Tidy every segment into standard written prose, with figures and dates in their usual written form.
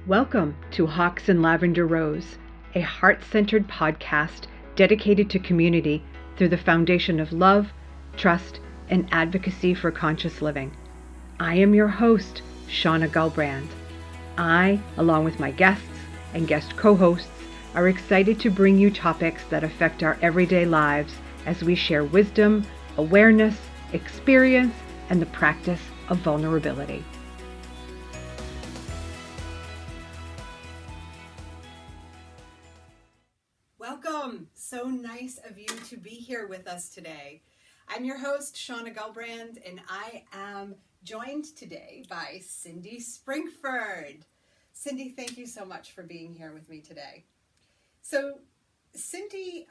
Welcome to Hawks and Lavender Rose, a heart-centered podcast dedicated to community through the foundation of love, trust, and advocacy for conscious living. I am your host, Shauna Gulbrand. I, along with my guests and guest co-hosts, are excited to bring you topics that affect our everyday lives as we share wisdom, awareness, experience, and the practice of vulnerability. Welcome. So nice of you to be here with us today. I'm your host, Shauna Gulbrand, and I am joined today by Cyndi Springford. Cyndi, thank you so much for being here with me today. So, Cyndi,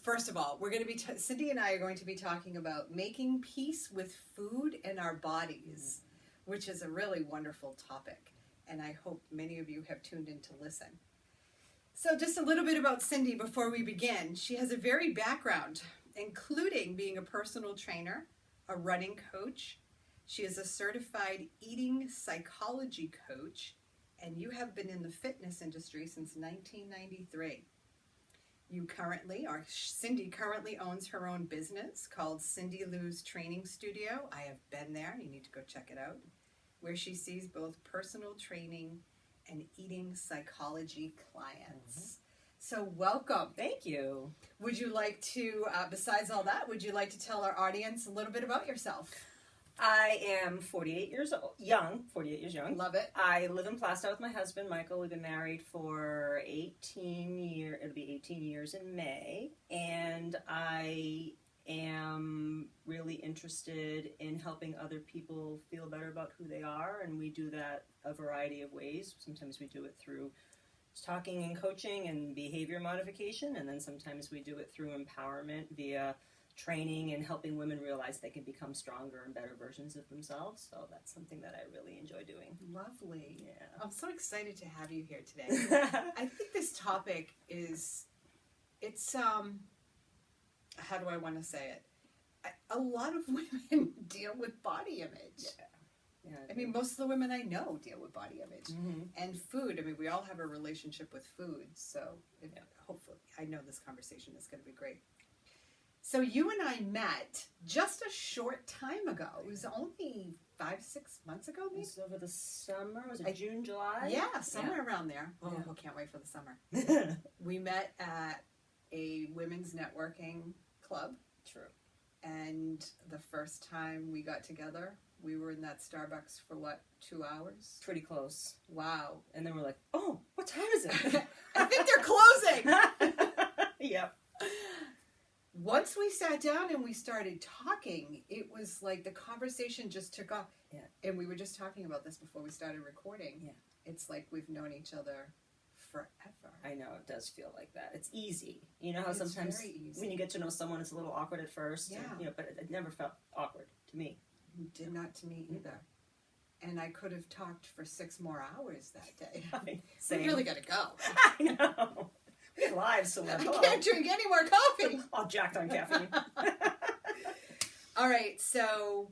first of all, Cyndi and I are going to be talking about making peace with food and our bodies, which is a really wonderful topic, and I hope many of you have tuned in to listen. So just a little bit about Cyndi before we begin. She has a varied background, including being a personal trainer, a running coach. She is a certified eating psychology coach, and you have been in the fitness industry since 1993. Cyndi currently owns her own business called Cyndi Lou's Training Studio. I have been there. You need to go check it out, where she sees both personal training and eating psychology clients. So welcome. Thank you. Would you like to, besides all that, would you like to tell our audience a little bit about yourself? I am 48 years young. Love it. I live in Plastow with my husband, Michael. We've been married for 18 years. It'll be 18 years in May. And I am really interested in helping other people feel better about who they are, and we do that a variety of ways. Sometimes we do it through talking and coaching and behavior modification, and then sometimes we do it through empowerment via training and helping women realize they can become stronger and better versions of themselves. So that's something that I really enjoy doing. Lovely. Yeah. I'm so excited to have you here today. I think this topic how do I want to say it? A lot of women deal with body image. Yeah, I mean, most of the women I know deal with body image. And food. I mean, we all have a relationship with food. So hopefully, I know this conversation is going to be great. So you and I met just a short time ago. It was only 5-6 months ago, maybe? It was over the summer. Was it June, July? Yeah, somewhere around there. Oh, Yeah. I can't wait for the summer. We met at a women's networking club. True. And the first time we got together, we were in that Starbucks for 2 hours? Pretty close. Wow. And then we're like, oh, what time is it? I think they're closing. Yep. Once we sat down and we started talking, it was like the conversation just took off. Yeah. And we were just talking about this before we started recording. Yeah. It's like we've known each other forever. I know, it does feel like that. It's easy. You know how It's sometimes very easy. when you get to know someone, it's a little awkward at first. Yeah. And, but it never felt awkward to me. Did not to me either. And I could have talked for 6 more hours that day. Same. We really got to go. I know. We have lives, so I can't drink any more coffee. All jacked on caffeine. All right, so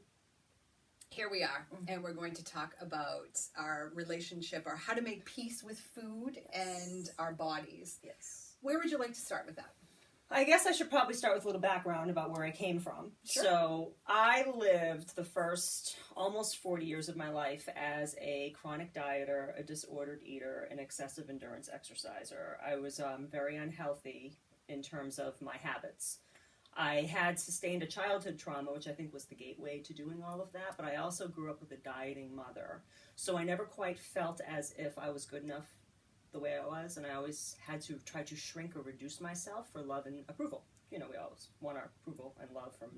here we are, and we're going to talk about our relationship, or how to make peace with food and our bodies. Yes. Where would you like to start with that? I guess I should probably start with a little background about where I came from. Sure. So I lived the first almost 40 years of my life as a chronic dieter, a disordered eater, an excessive endurance exerciser. I was very unhealthy in terms of my habits. I had sustained a childhood trauma, which I think was the gateway to doing all of that, but I also grew up with a dieting mother. So I never quite felt as if I was good enough the way I was, and I always had to try to shrink or reduce myself for love and approval. You know, we always want our approval and love from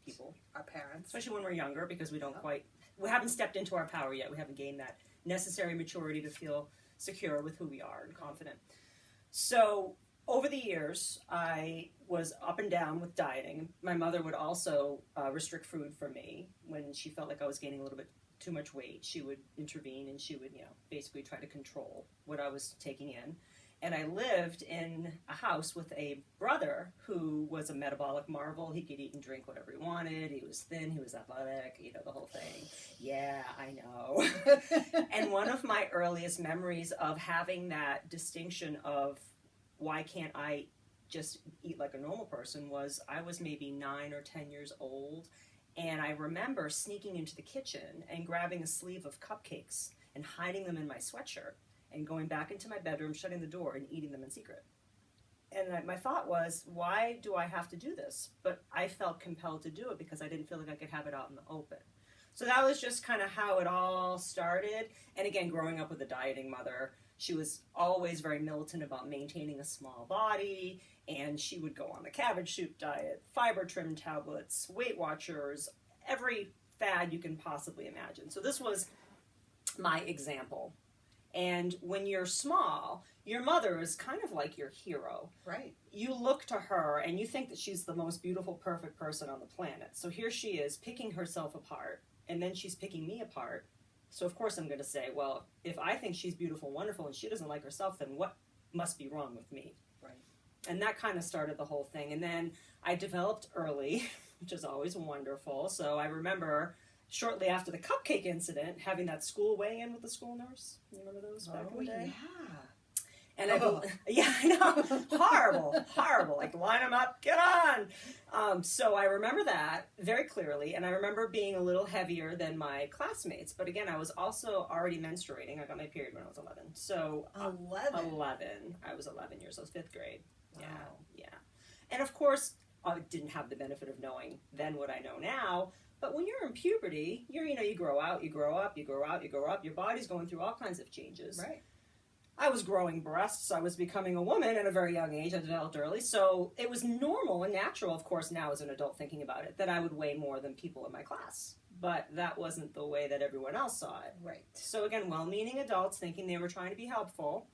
people. Our parents. Especially when we're younger, because we haven't stepped into our power yet. We haven't gained that necessary maturity to feel secure with who we are and confident. So over the years, I was up and down with dieting. My mother would also restrict food for me when she felt like I was gaining a little bit too much weight. She would intervene, and she would, basically try to control what I was taking in. And I lived in a house with a brother who was a metabolic marvel. He could eat and drink whatever he wanted. He was thin, he was athletic, the whole thing. Yeah, I know. And one of my earliest memories of having that distinction of why can't I just eat like a normal person was I was maybe 9 or 10 years old. And I remember sneaking into the kitchen and grabbing a sleeve of cupcakes and hiding them in my sweatshirt and going back into my bedroom, shutting the door, and eating them in secret. And my thought was, why do I have to do this? But I felt compelled to do it because I didn't feel like I could have it out in the open. So that was just kind of how it all started. And again, growing up with a dieting mother, she was always very militant about maintaining a small body, and she would go on the cabbage soup diet, fiber trim tablets, Weight Watchers, every fad you can possibly imagine. So this was my example. And when you're small, your mother is kind of like your hero. Right. You look to her and you think that she's the most beautiful, perfect person on the planet. So here she is picking herself apart, and then she's picking me apart. So of course I'm going to say, well, if I think she's beautiful, wonderful, and she doesn't like herself, then what must be wrong with me? Right. And that kind of started the whole thing. And then I developed early, which is always wonderful. So I remember shortly after the cupcake incident, having that school weigh-in with the school nurse. You remember those back in the day? Yeah. And I know, horrible, like line them up, get on. So I remember that very clearly, and I remember being a little heavier than my classmates. But again, I was also already menstruating. I got my period when I was 11. So 11. I was 11 years old, 5th grade. Wow. Yeah. And of course, I didn't have the benefit of knowing then what I know now. But when you're in puberty, you grow out, you grow up, you grow out, you grow up. Your body's going through all kinds of changes. Right. I was growing breasts. I was becoming a woman at a very young age. I developed early. So it was normal and natural, of course, now as an adult thinking about it, that I would weigh more than people in my class. But that wasn't the way that everyone else saw it. Right. So again, well-meaning adults thinking they were trying to be helpful.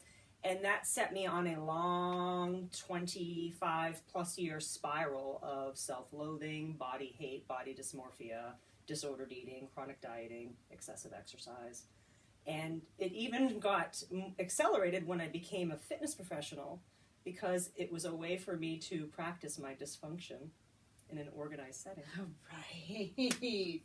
And that set me on a long 25-plus year spiral of self-loathing, body hate, body dysmorphia, disordered eating, chronic dieting, excessive exercise. And it even got accelerated when I became a fitness professional because it was a way for me to practice my dysfunction in an organized setting. Right.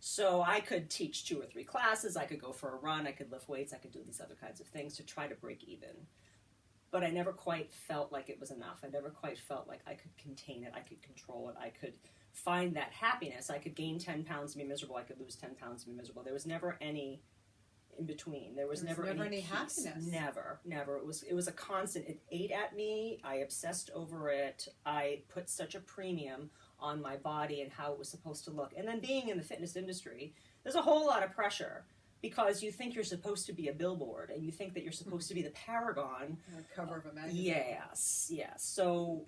So I could teach 2 or 3 classes, I could go for a run, I could lift weights, I could do these other kinds of things to try to break even. But I never quite felt like it was enough. I never quite felt like I could contain it, I could control it, I could find that happiness. I could gain 10 pounds and be miserable, I could lose 10 pounds and be miserable. There was never any in between. There was never any happiness. Never. It was a constant. It ate at me. I obsessed over it. I put such a premium on my body and how it was supposed to look. And then being in the fitness industry, there's a whole lot of pressure because you think you're supposed to be a billboard and you think that you're supposed to be the paragon. The cover of a magazine. Yes. So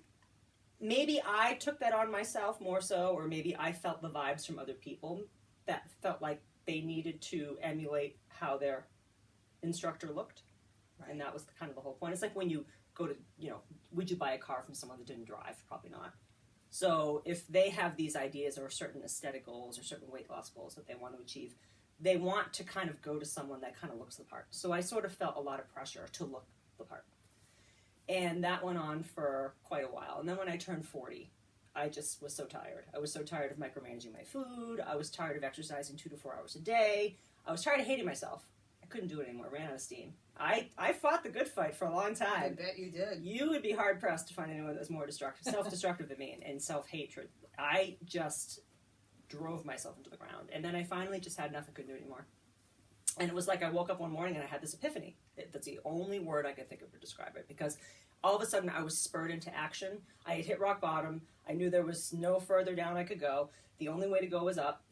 maybe I took that on myself more so, or maybe I felt the vibes from other people that felt like they needed to emulate how their instructor looked. Right. And that was kind of the whole point. It's like when you go to, would you buy a car from someone that didn't drive? Probably not. So if they have these ideas or certain aesthetic goals or certain weight loss goals that they want to achieve, they want to kind of go to someone that kind of looks the part. So I sort of felt a lot of pressure to look the part. And that went on for quite a while. And then when I turned 40, I just was so tired. I was so tired of micromanaging my food. I was tired of exercising 2 to 4 hours a day. I was tired of hating myself. I couldn't do it anymore. I ran out of steam. I fought the good fight for a long time. I bet you did. You would be hard-pressed to find anyone that was more self-destructive than me and self-hatred. I just drove myself into the ground. And then I finally just had enough and couldn't do it anymore. And it was like I woke up one morning and I had this epiphany. That's the only word I could think of to describe it. Because all of a sudden I was spurred into action. I had hit rock bottom. I knew there was no further down I could go. The only way to go was up.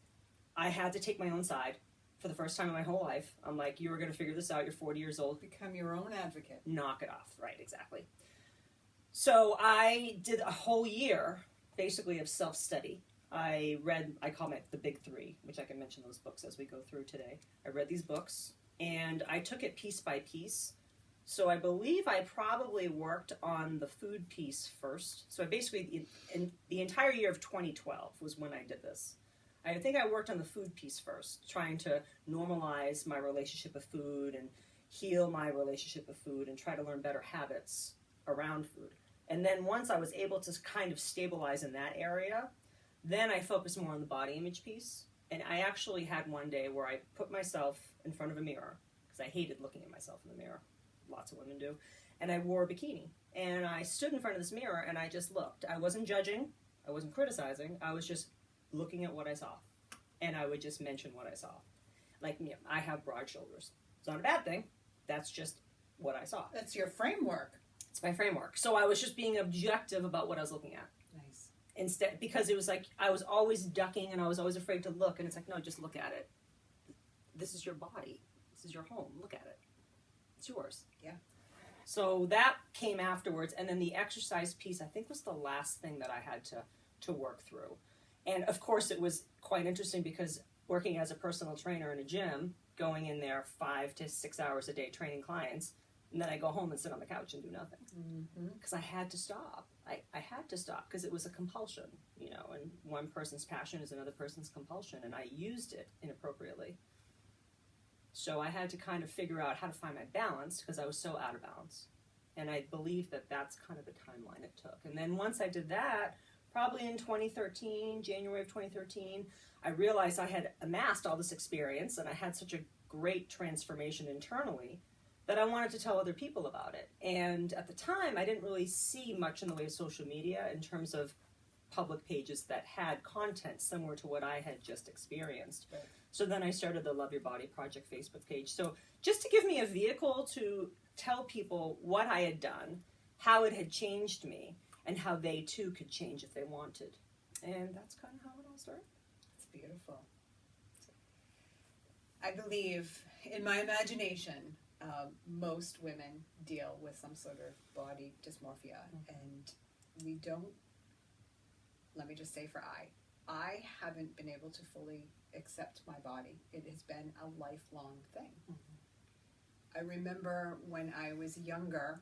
I had to take my own side for the first time in my whole life. I'm like, you were going to figure this out. You're 40 years old. Become your own advocate. Knock it off. Right, exactly. So I did a whole year, basically, of self-study. I call it the Big Three, which I can mention those books as we go through today. I read these books, and I took it piece by piece. So I believe I probably worked on the food piece first. So I basically, in the entire year of 2012 was when I did this. I think I worked on the food piece first, trying to normalize my relationship with food and, heal my relationship with food and try to learn better habits around food. And then once I was able to kind of stabilize in that area, then I focused more on the body image piece. And I actually had one day where I put myself in front of a mirror, because I hated looking at myself in the mirror. Lots of women do. And I wore a bikini. And I stood in front of this mirror and I just looked. I wasn't judging. I wasn't criticizing. I was just looking at what I saw. And I would just mention what I saw. Like, you know, I have broad shoulders. It's not a bad thing. That's just what I saw. That's your framework. It's my framework. So I was just being objective about what I was looking at. Nice. Instead, because it was like I was always ducking and I was always afraid to look. And it's like, no, just look at it. This is your body. This is your home. Look at it. It's yours. Yeah. So that came afterwards. And then the exercise piece, I think, was the last thing that I had to work through. And of course, it was quite interesting because working as a personal trainer in a gym, going in there 5 to 6 hours a day training clients, and then I go home and sit on the couch and do nothing. Because I had to stop. I had to stop because it was a compulsion, you know, and one person's passion is another person's compulsion, and I used it inappropriately. So I had to kind of figure out how to find my balance because I was so out of balance. And I believe that that's kind of the timeline it took. And then once I did that, probably in 2013, January of 2013, I realized I had amassed all this experience and I had such a great transformation internally that I wanted to tell other people about it. And at the time, I didn't really see much in the way of social media in terms of public pages that had content similar to what I had just experienced. Right. So then I started the Love Your Body Project Facebook page. So just to give me a vehicle to tell people what I had done, how it had changed me, and how they too could change if they wanted. And that's kind of how it all started. It's beautiful. I believe, in my imagination, most women deal with some sort of body dysmorphia. And we don't, let me just say for I haven't been able to fully accept my body. It has been a lifelong thing. I remember when I was younger,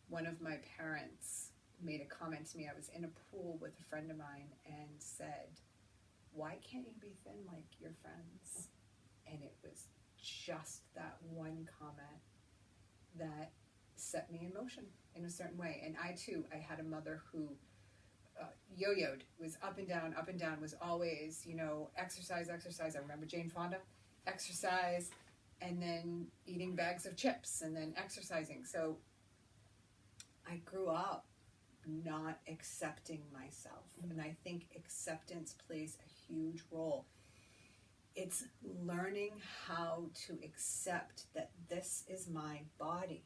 one of my parents made a comment to me. I was in a pool with a friend of mine and said, "Why can't you be thin like your friends?" And it was just that one comment that set me in motion in a certain way. And I had a mother who yo-yoed, was up and down, was always, you know, exercise. I remember Jane Fonda, exercise, and then eating bags of chips, and then exercising. So I grew up not accepting myself. And I think acceptance plays a huge role. It's learning how to accept that this is my body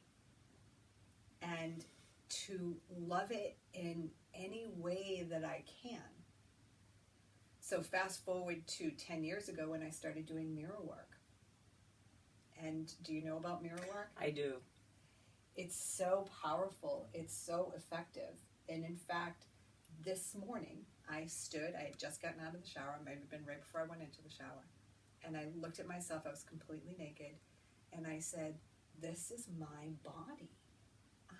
and to love it in any way that I can. So fast forward to 10 years ago when I started doing mirror work. And do you know about mirror work? I do. It's so powerful. It's so effective. And in fact, this morning I had just gotten out of the shower. It might have been right before I went into the shower. And I looked at myself. I was completely naked. And I said, this is my body.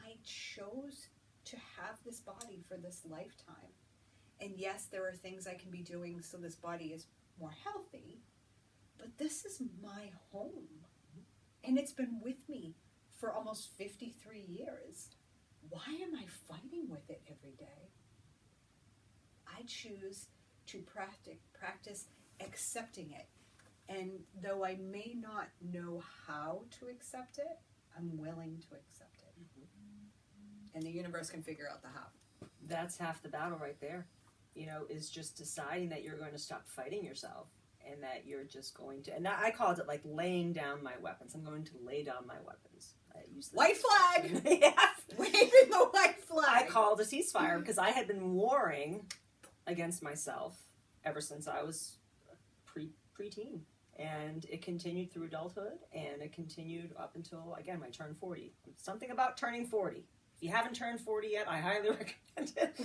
I chose to have this body for this lifetime. And yes, there are things I can be doing so this body is more healthy, but this is my home. And it's been with me for almost 53 years. Why am I fighting with it every day? I choose to practice accepting it. And though I may not know how to accept it, I'm willing to accept it. And the universe can figure out the how. That's half the battle right there, you know, is just deciding that you're going to stop fighting yourself and that you're just going to, and I called it like laying down my weapons. I'm going to lay down my weapons. I use the white flag! Yes. Waving the white flag! I called a ceasefire because I had been warring against myself ever since I was preteen. And it continued through adulthood, and it continued up until, again, I turned 40. Something about turning 40. If you haven't turned 40 yet, I highly recommend it.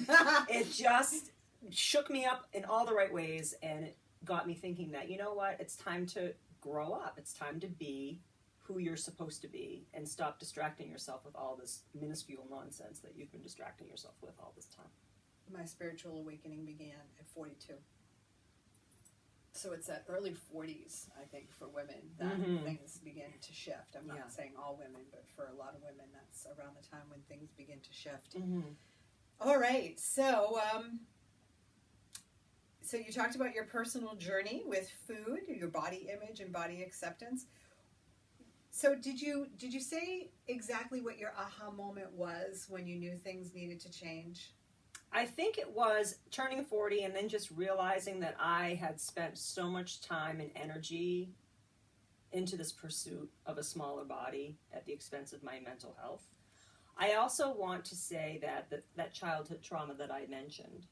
It just shook me up in all the right ways, and it got me thinking that, you know what, it's time to grow up. It's time to be who you're supposed to be and stop distracting yourself with all this minuscule nonsense that you've been distracting yourself with all this time. My spiritual awakening began at 42. So it's at early 40s, I think, for women that things begin to shift. I'm not saying all women, but for a lot of women, that's around the time when things begin to shift. All right. So, so you talked about your personal journey with food, your body image and body acceptance. So did you say exactly what your aha moment was when you knew things needed to change? I think it was turning 40 and then just realizing that I had spent so much time and energy into this pursuit of a smaller body at the expense of my mental health. I also want to say that childhood trauma that I mentioned,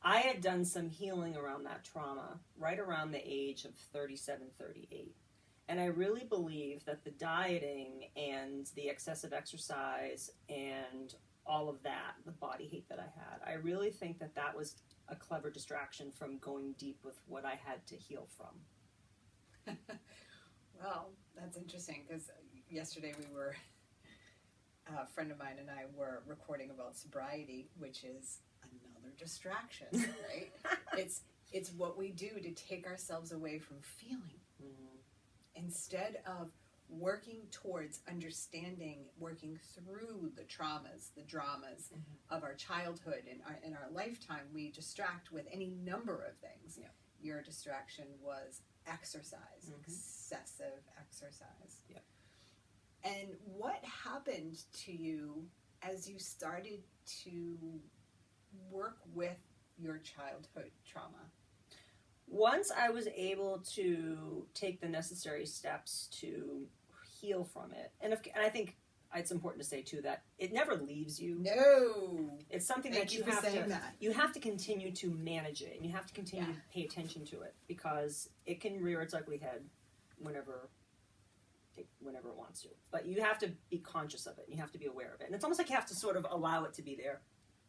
I had done some healing around that trauma right around the age of 37, 38. And I really believe that the dieting and the excessive exercise and all of that, the body hate that I had, I really think that that was a clever distraction from going deep with what I had to heal from. Well, that's interesting because yesterday a friend of mine and I were recording about sobriety, which is another distraction, right? It's what we do to take ourselves away from feeling. Instead of working towards understanding, working through the traumas, the dramas of our childhood and in our lifetime, we distract with any number of things. Yeah. Your distraction was exercise, excessive exercise. Yeah. And what happened to you as you started to work with your childhood trauma? Once I was able to take the necessary steps to heal from it, and I think it's important to say too that it never leaves you. No, it's something Thank that you for saying that. You have to continue to manage it, and you have to continue to pay attention to it because it can rear its ugly head whenever it wants to. But you have to be conscious of it, and you have to be aware of it, and it's almost like you have to sort of allow it to be there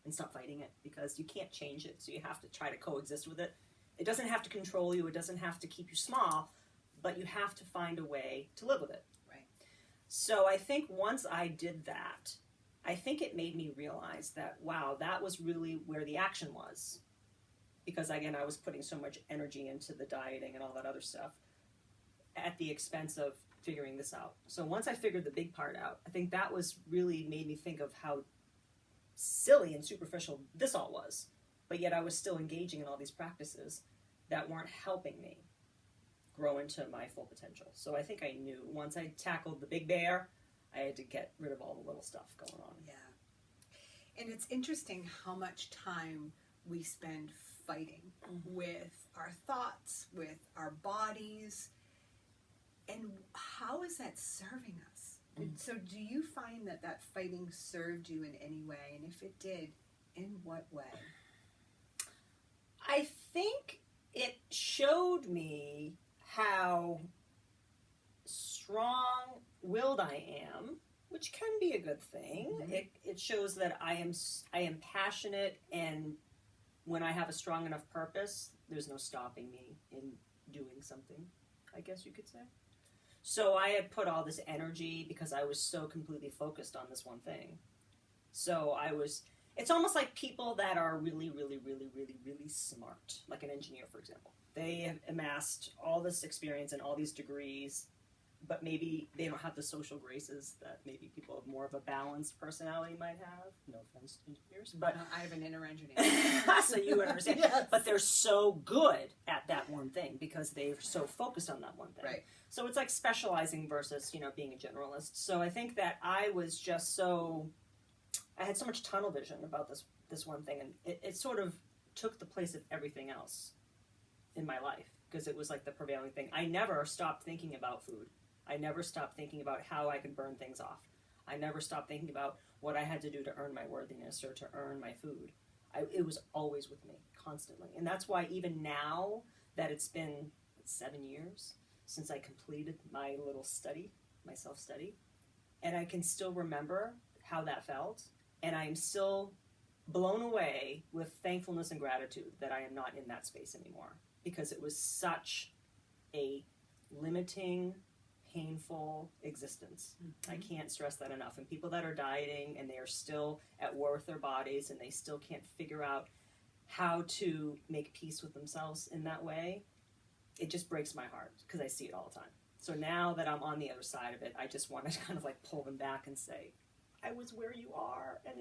and stop fighting it because you can't change it, so you have to try to coexist with it. It doesn't have to control you. It doesn't have to keep you small, but you have to find a way to live with it. Right. So I think once I did that, I think it made me realize that, wow, that was really where the action was. Because, again, I was putting so much energy into the dieting and all that other stuff at the expense of figuring this out. So once I figured the big part out, I think that was really made me think of how silly and superficial this all was. But yet I was still engaging in all these practices that weren't helping me grow into my full potential. So I think I knew once I tackled the big bear, I had to get rid of all the little stuff going on. Yeah. And it's interesting how much time we spend fighting with our thoughts, with our bodies, and how is that serving us? So do you find that fighting served you in any way? And if it did, in what way? I think it showed me how strong-willed I am, which can be a good thing. It shows that I am passionate, and when I have a strong enough purpose, there's no stopping me in doing something, I guess you could say. So I had put all this energy because I was so completely focused on this one thing. So it's almost like people that are really, really, really, really, really smart, like an engineer, for example. They have amassed all this experience and all these degrees, but maybe they don't have the social graces that maybe people of more of a balanced personality might have. No offense to engineers, but I have an inner engineer. So you understand. Yes. But they're so good at that one thing because they're so focused on that one thing. Right. So it's like specializing versus, being a generalist. So I think that I was just I had so much tunnel vision about this one thing, and it sort of took the place of everything else in my life because it was like the prevailing thing. I never stopped thinking about food. I never stopped thinking about how I could burn things off. I never stopped thinking about what I had to do to earn my worthiness or to earn my food. It was always with me, constantly. And that's why even now that it's been 7 years since I completed my little study, my self-study, and I can still remember how that felt, and I am still blown away with thankfulness and gratitude that I am not in that space anymore, because it was such a limiting, painful existence. I can't stress that enough. And people that are dieting and they are still at war with their bodies and they still can't figure out how to make peace with themselves in that way, it just breaks my heart because I see it all the time. So now that I'm on the other side of it, I just want to kind of like pull them back and say, I was where you are, and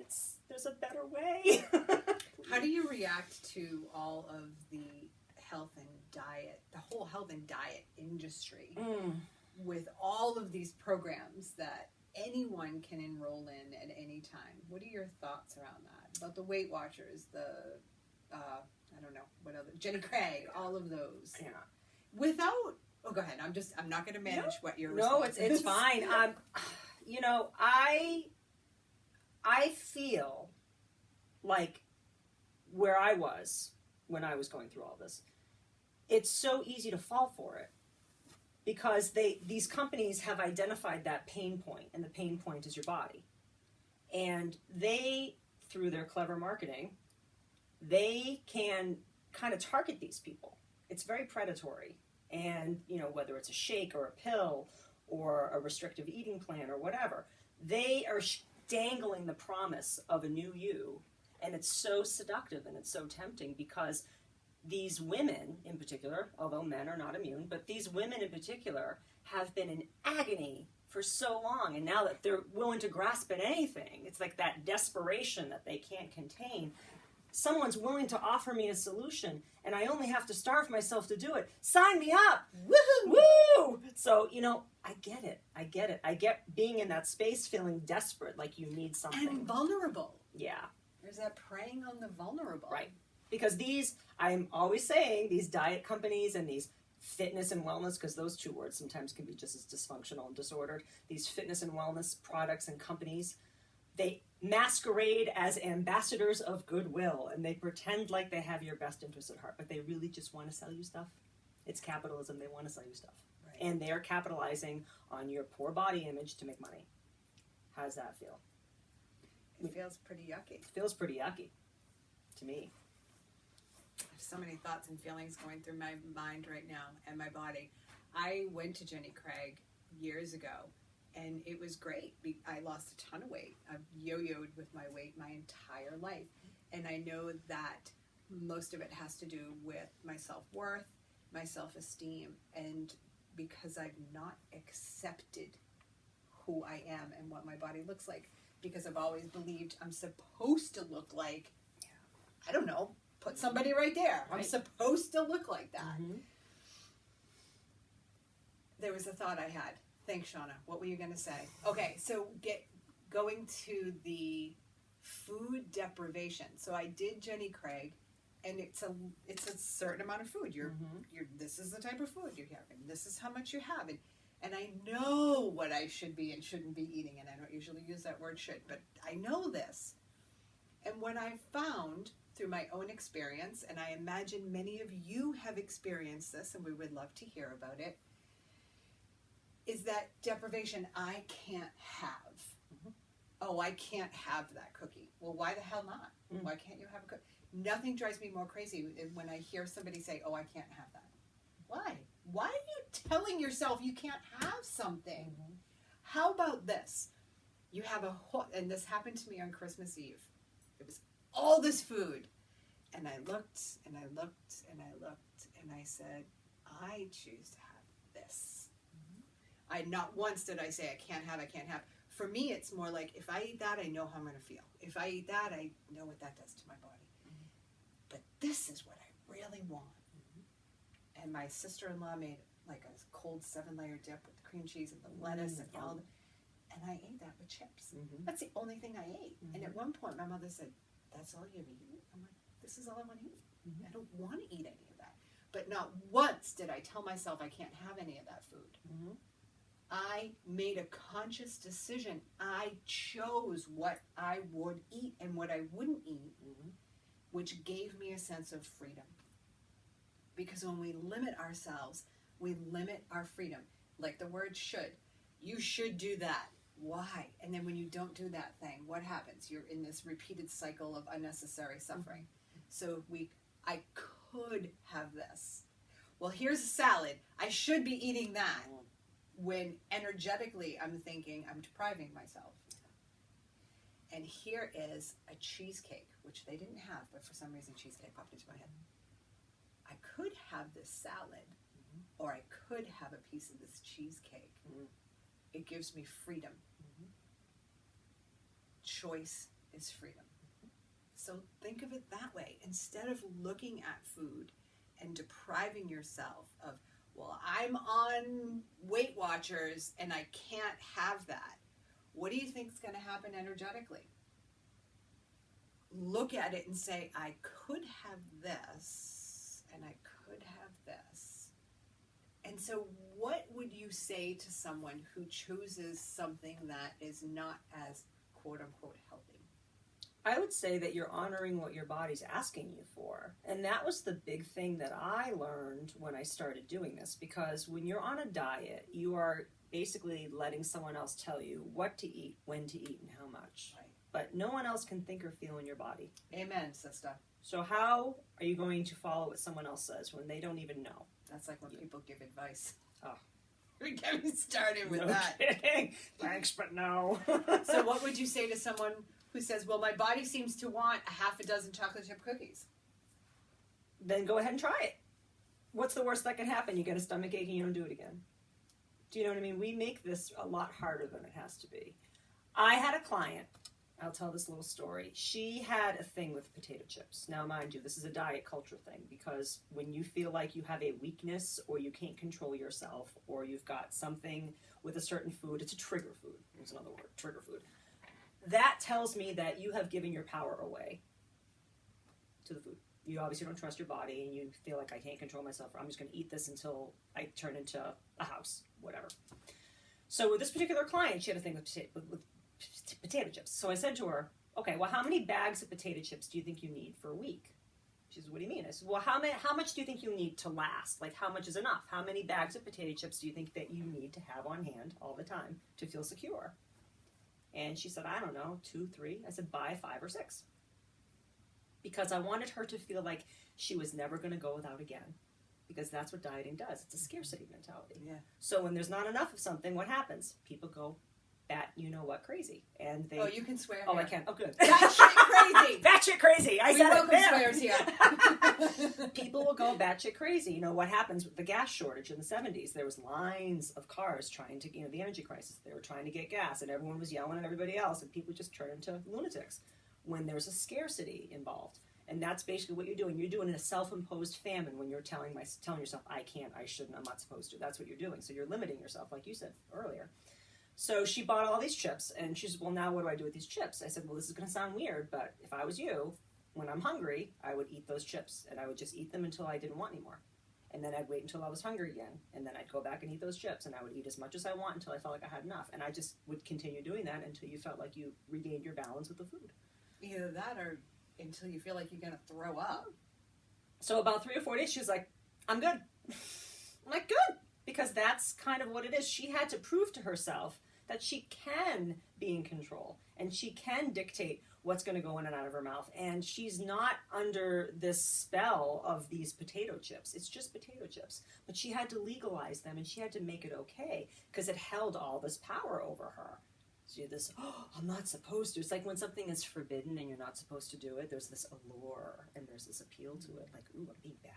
there's a better way. How do you react to all of the health and diet, the whole health and diet industry, with all of these programs that anyone can enroll in at any time? What are your thoughts around that? About the Weight Watchers, the, I don't know, what other, Jenny Craig, all of those. Yeah. Without, oh, go ahead. I'm not going to manage what you're No, it's fine. You know, I feel like where I was when I was going through all this, it's so easy to fall for it because these companies have identified that pain point, and the pain point is your body. And they, through their clever marketing, they can kind of target these people. It's very predatory. And, you know, whether it's a shake or a pill or a restrictive eating plan or whatever, they are dangling the promise of a new you. And it's so seductive and it's so tempting because these women in particular, although men are not immune, but these women in particular have been in agony for so long. And now that they're willing to grasp at anything, it's like that desperation that they can't contain. Someone's willing to offer me a solution, and I only have to starve myself to do it. Sign me up! Woohoo! Woo! So, you know, I get it. I get being in that space, feeling desperate, like you need something. And vulnerable. Yeah. There's that preying on the vulnerable. Right. Because I'm always saying, these diet companies and these fitness and wellness, because those two words sometimes can be just as dysfunctional and disordered, these fitness and wellness products and companies, they masquerade as ambassadors of goodwill, and they pretend like they have your best interest at heart, but they really just want to sell you stuff. It's capitalism. They want to sell you stuff. Right. And they're capitalizing on your poor body image to make money. How does that feel? It feels pretty yucky. It feels pretty yucky to me. I have so many thoughts and feelings going through my mind right now and my body. I went to Jenny Craig years ago, and it was great. I lost a ton of weight. I've yo-yoed with my weight my entire life. And I know that most of it has to do with my self-worth, my self-esteem, and because I've not accepted who I am and what my body looks like, because I've always believed I'm supposed to look like, I don't know, put somebody right there. Right. I'm supposed to look like that. Mm-hmm. There was a thought I had. Thanks, Shauna. What were you going to say? Okay, so going to the food deprivation. So I did Jenny Craig, and it's a certain amount of food. This is the type of food you have, and this is how much you have, and I know what I should be and shouldn't be eating, and I don't usually use that word should, but I know this. And what I found through my own experience, and I imagine many of you have experienced this, and we would love to hear about it, is that deprivation I can't have. Mm-hmm. Oh, I can't have that cookie. Well, why the hell not? Mm-hmm. Why can't you have a cookie? Nothing drives me more crazy when I hear somebody say, oh, I can't have that. Why? Why are you telling yourself you can't have something? Mm-hmm. How about this? You have and this happened to me on Christmas Eve. It was all this food. And I looked, and I looked, and I looked, and I said, I choose to have this. Not once did I say I can't have. For me, it's more like if I eat that, I know how I'm going to feel. If I eat that, I know what that does to my body. Mm-hmm. But this is what I really want. Mm-hmm. And my sister-in-law made like a cold 7-layer dip with the cream cheese and the lettuce and all that. And I ate that with chips. Mm-hmm. That's the only thing I ate. Mm-hmm. And at one point, my mother said, that's all you ever eat? I'm like, this is all I want to eat. Mm-hmm. I don't want to eat any of that. But not once did I tell myself I can't have any of that food. Mm-hmm. I made a conscious decision. I chose what I would eat and what I wouldn't eat, mm-hmm. which gave me a sense of freedom. Because when we limit ourselves, we limit our freedom. Like the word should. You should do that. Why? And then when you don't do that thing, what happens? You're in this repeated cycle of unnecessary suffering. Mm-hmm. So I could have this. Well, here's a salad. I should be eating that. Mm-hmm. When energetically I'm thinking I'm depriving myself. And here is a cheesecake, which they didn't have, but for some reason cheesecake popped into my head. I could have this salad, or I could have a piece of this cheesecake. It gives me freedom. Choice is freedom. So think of it that way. Instead of looking at food and depriving yourself of, well, I'm on Weight Watchers and I can't have that. What do you think is going to happen energetically? Look at it and say, I could have this and I could have this. And so what would you say to someone who chooses something that is not as quote unquote healthy? I would say that you're honoring what your body's asking you for. And that was the big thing that I learned when I started doing this, because when you're on a diet, you are basically letting someone else tell you what to eat, when to eat, and how much. Right. But no one else can think or feel in your body. Amen, sister. So how are you going to follow what someone else says when they don't even know? That's like when people give advice. Oh. Get me started with No that. kidding. Thanks, but no. So what would you say to someone who says, well, my body seems to want a half a dozen chocolate chip cookies? Then go ahead and try it. What's the worst that can happen? You get a stomach ache and you don't do it again. Do you know what I mean? We make this a lot harder than it has to be. I had a client, I'll tell this little story. She had a thing with potato chips. Now, mind you, this is a diet culture thing, because when you feel like you have a weakness or you can't control yourself or you've got something with a certain food, it's a trigger food. There's another word, trigger food. That tells me that you have given your power away to the food. You obviously don't trust your body and you feel like, I can't control myself, or I'm just going to eat this until I turn into a house, whatever. So with this particular client, she had a thing with potato chips. So I said to her, okay, well, how many bags of potato chips do you think you need for a week? She says, what do you mean? I said, well, how much do you think you need to last? Like, how much is enough? How many bags of potato chips do you think that you need to have on hand all the time to feel secure? And she said, I don't know, 2, 3. I said, buy 5 or 6. Because I wanted her to feel like she was never going to go without again. Because that's what dieting does. It's a scarcity mentality. Yeah. So when there's not enough of something, what happens? People go crazy. And they... Oh, you can swear. Oh, here. I can. Oh, good. Batshit crazy. Batshit crazy. I We said welcome it there. swears here. People will go batshit crazy. You know what happens with the gas shortage in the 70s? There was lines of cars trying to, the energy crisis. They were trying to get gas, and everyone was yelling at everybody else, and people just turned into lunatics when there's a scarcity involved. And that's basically what you're doing. You're doing a self-imposed famine when you're telling yourself, I can't, I shouldn't, I'm not supposed to. That's what you're doing. So you're limiting yourself, like you said earlier. So she bought all these chips, and she said, well, now what do I do with these chips? I said, well, this is going to sound weird, but if I was you, when I'm hungry, I would eat those chips, and I would just eat them until I didn't want any more. And then I'd wait until I was hungry again, and then I'd go back and eat those chips, and I would eat as much as I want until I felt like I had enough. And I just would continue doing that until you felt like you regained your balance with the food. Either that or until you feel like you're going to throw up. So about 3 or 4 days, she was like, I'm good. I'm like, good. Because that's kind of what it is. She had to prove to herself that she can be in control and she can dictate what's going to go in and out of her mouth. And she's not under this spell of these potato chips. It's just potato chips. But she had to legalize them and she had to make it okay because it held all this power over her. So you have this, oh, I'm not supposed to. It's like when something is forbidden and you're not supposed to do it, there's this allure and there's this appeal to it. Like, ooh, I'm being bad.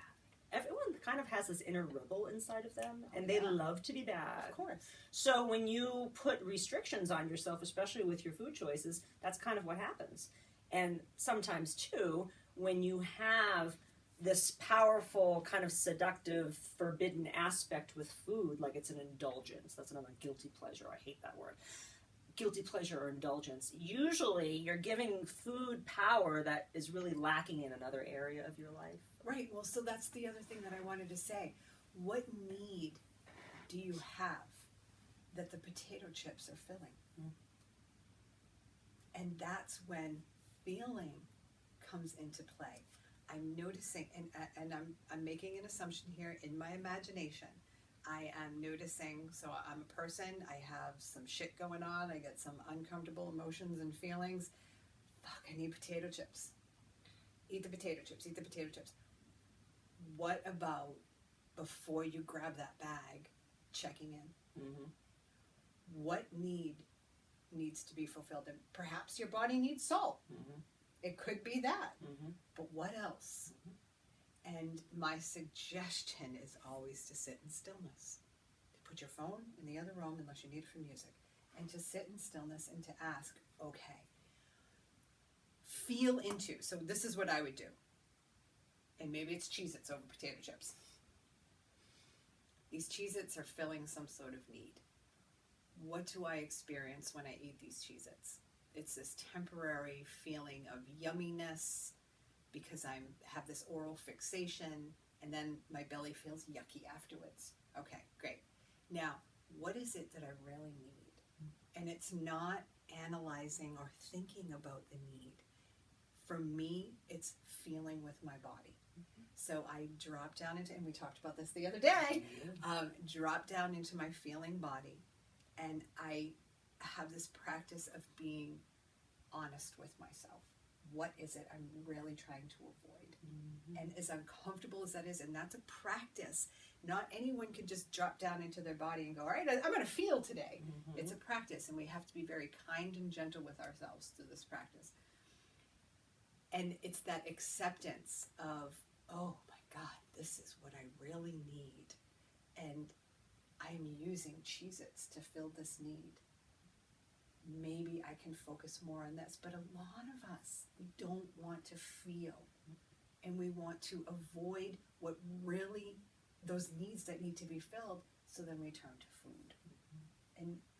Everyone kind of has this inner rebel inside of them, and they love to be bad. Of course. So when you put restrictions on yourself, especially with your food choices, that's kind of what happens. And sometimes, too, when you have this powerful, kind of seductive, forbidden aspect with food, like it's an indulgence. That's another guilty pleasure. I hate that word. Guilty pleasure or indulgence. Usually, you're giving food power that is really lacking in another area of your life. Right. Well, so that's the other thing that I wanted to say. What need do you have that the potato chips are filling? Mm. And that's when feeling comes into play. I'm noticing, and I'm making an assumption here in my imagination. I am noticing, so I'm a person, I have some shit going on, I get some uncomfortable emotions and feelings. Fuck, I need potato chips. Eat the potato chips, eat the potato chips. What about before you grab that bag, checking in? Mm-hmm. What needs to be fulfilled? And perhaps your body needs salt. Mm-hmm. It could be that. Mm-hmm. But what else? Mm-hmm. And my suggestion is always to sit in stillness, to put your phone in the other room unless you need it for music, and to sit in stillness and to ask, okay, feel into. So this is what I would do. And maybe it's Cheez-Its over potato chips. These Cheez-Its are filling some sort of need. What do I experience when I eat these Cheez-Its? It's this temporary feeling of yumminess because I have this oral fixation, and then my belly feels yucky afterwards. Okay, great. Now, what is it that I really need? And it's not analyzing or thinking about the need. For me, it's feeling with my body. So I drop down into, and we talked about this the other day, drop down into my feeling body, and I have this practice of being honest with myself. What is it I'm really trying to avoid? And as uncomfortable as that is, and that's a practice. Not anyone can just drop down into their body and go, all right, I'm going to feel today. It's a practice, and we have to be very kind and gentle with ourselves through this practice. And it's that acceptance of, oh my God, this is what I really need. And I'm using Cheez-Its to fill this need. Maybe I can focus more on this. But a lot of us, we don't want to feel. And we want to avoid what really, those needs that need to be filled, so then we turn to food.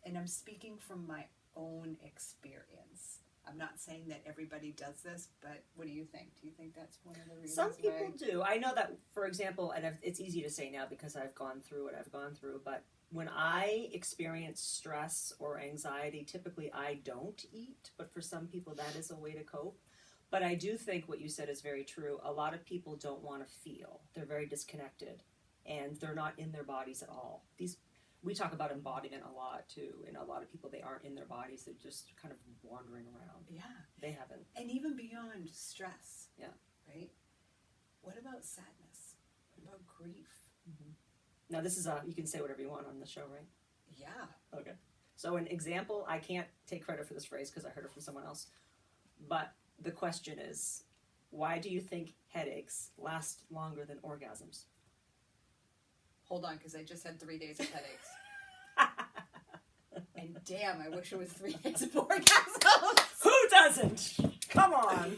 And I'm speaking from my own experience. I'm not saying that everybody does this, but what do you think? Do you think that's one of the reasons? Some people do. I know that, for example, and it's easy to say now because I've gone through what I've gone through, but when I experience stress or anxiety, typically I don't eat, but for some people that is a way to cope. But I do think what you said is very true. A lot of people don't want to feel. They're very disconnected, and they're not in their bodies at all. We talk about embodiment a lot too, and a lot of people, they aren't in their bodies, they're just kind of wandering around. Yeah. They haven't. And even beyond stress. Yeah. Right? What about sadness? What about grief? Now this is you can say whatever you want on the show, right? Yeah. Okay. So an example, I can't take credit for this phrase because I heard it from someone else, but the question is, why do you think headaches last longer than orgasms? Hold on, because I just had 3 days of headaches. And damn, I wish it was 3 days of orgasms. Who doesn't? Come on.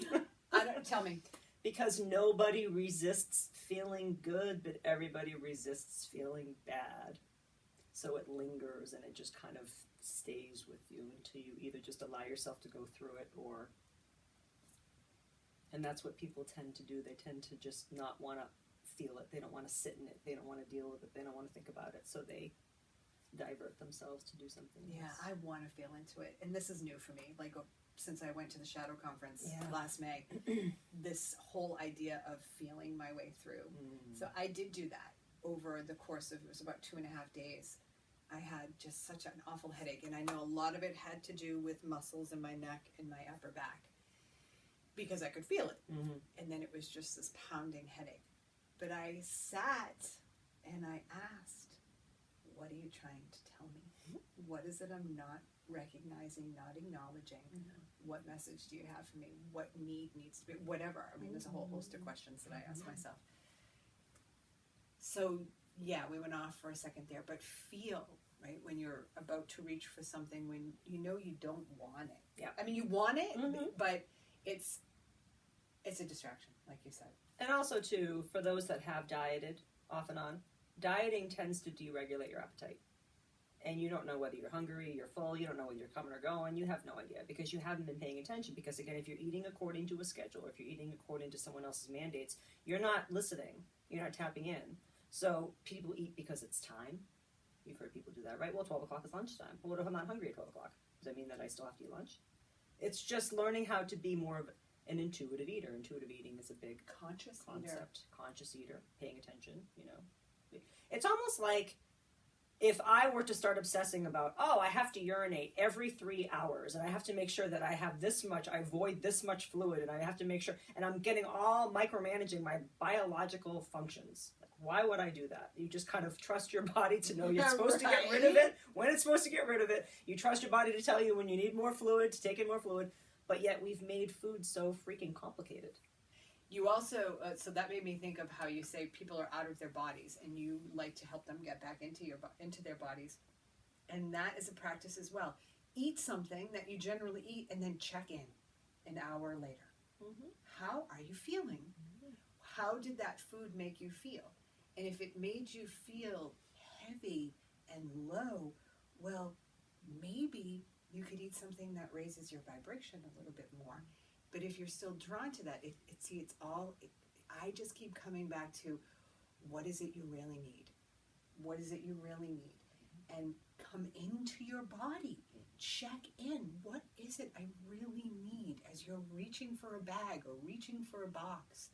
Tell me. Because nobody resists feeling good, but everybody resists feeling bad. So it lingers and it just kind of stays with you until you either just allow yourself to go through it or... And that's what people tend to do. They tend to just not want to feel it. They don't want to sit in it. They don't want to deal with it. They don't want to think about it. So they divert themselves to do something else. Yeah, I want to feel into it. And this is new for me. Like, since I went to the Shadow Conference last May, this whole idea of feeling my way through. So I did do that over the course of, it was about 2.5 days. I had just such an awful headache. And I know a lot of it had to do with muscles in my neck and my upper back, because I could feel it. And then it was just this pounding headache. But I sat and I asked, what are you trying to tell me? What is it I'm not recognizing, not acknowledging? What message do you have for me? What need needs to be, whatever. I mean, there's a whole host of questions that I ask myself. So, yeah, we went off for a second there, but feel, right, when you're about to reach for something, when you know you don't want it. Yeah. I mean, you want it, but it's a distraction, like you said. And also, too, for those that have dieted off and on, dieting tends to deregulate your appetite. And you don't know whether you're hungry, you're full, you don't know whether you're coming or going, you have no idea because you haven't been paying attention. Because, again, if you're eating according to a schedule, or if you're eating according to someone else's mandates, you're not listening, you're not tapping in. So people eat because it's time. You've heard people do that, right? Well, 12 o'clock is lunchtime. Well, what if I'm not hungry at 12 o'clock? Does that mean that I still have to eat lunch? It's just learning how to be more of an intuitive eater. Intuitive eating is a big Conscious concept. eater. Conscious eater, paying attention, you know. It's almost like if I were to start obsessing about, I have to urinate every 3 hours, and I have to make sure that I have this much, I avoid this much fluid, and I have to make sure, and I'm getting all micromanaging my biological functions. Like, why would I do that? You just kind of trust your body to know you're supposed to get rid of it, when it's supposed to get rid of it. You trust your body to tell you when you need more fluid, to take in more fluid, but yet we've made food so freaking complicated. You also, so that made me think of how you say people are out of their bodies, and you like to help them get back into their bodies, and that is a practice as well. Eat something that you generally eat, and then check in an hour later. Mm-hmm. How are you feeling? Mm-hmm. How did that food make you feel? And if it made you feel heavy and low, well, maybe you could eat something that raises your vibration a little bit more. But if you're still drawn to that, I just keep coming back to, what is it you really need? What is it you really need? And come into your body. Check in. What is it I really need as you're reaching for a bag or reaching for a box?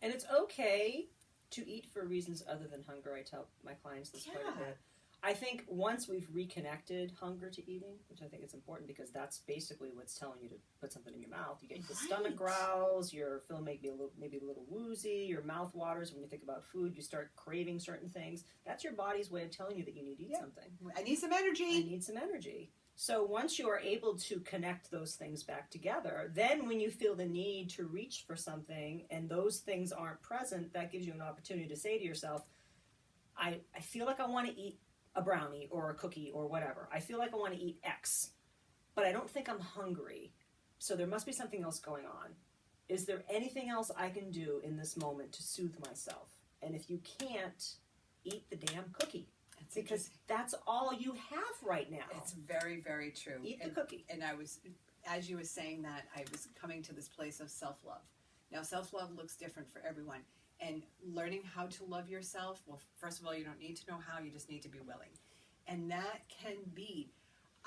And it's okay to eat for reasons other than hunger. I tell my clients this quite a bit. I think once we've reconnected hunger to eating, which I think is important because that's basically what's telling you to put something in your mouth. You get the stomach growls, you're feeling maybe a little woozy, your mouth waters. When you think about food, you start craving certain things. That's your body's way of telling you that you need to eat something. I need some energy. I need some energy. So once you are able to connect those things back together, then when you feel the need to reach for something and those things aren't present, that gives you an opportunity to say to yourself, I feel like I want to eat a brownie or a cookie or whatever. I feel like I want to eat X, but I don't think I'm hungry. So there must be something else going on. Is there anything else I can do in this moment to soothe myself? And if you can't, eat the damn cookie. Because that's all you have right now. It's very, very true. Eat the cookie. And as you were saying that, I was coming to this place of self-love. Now, self-love looks different for everyone. And learning how to love yourself, well, first of all, you don't need to know how, you just need to be willing. And that can be,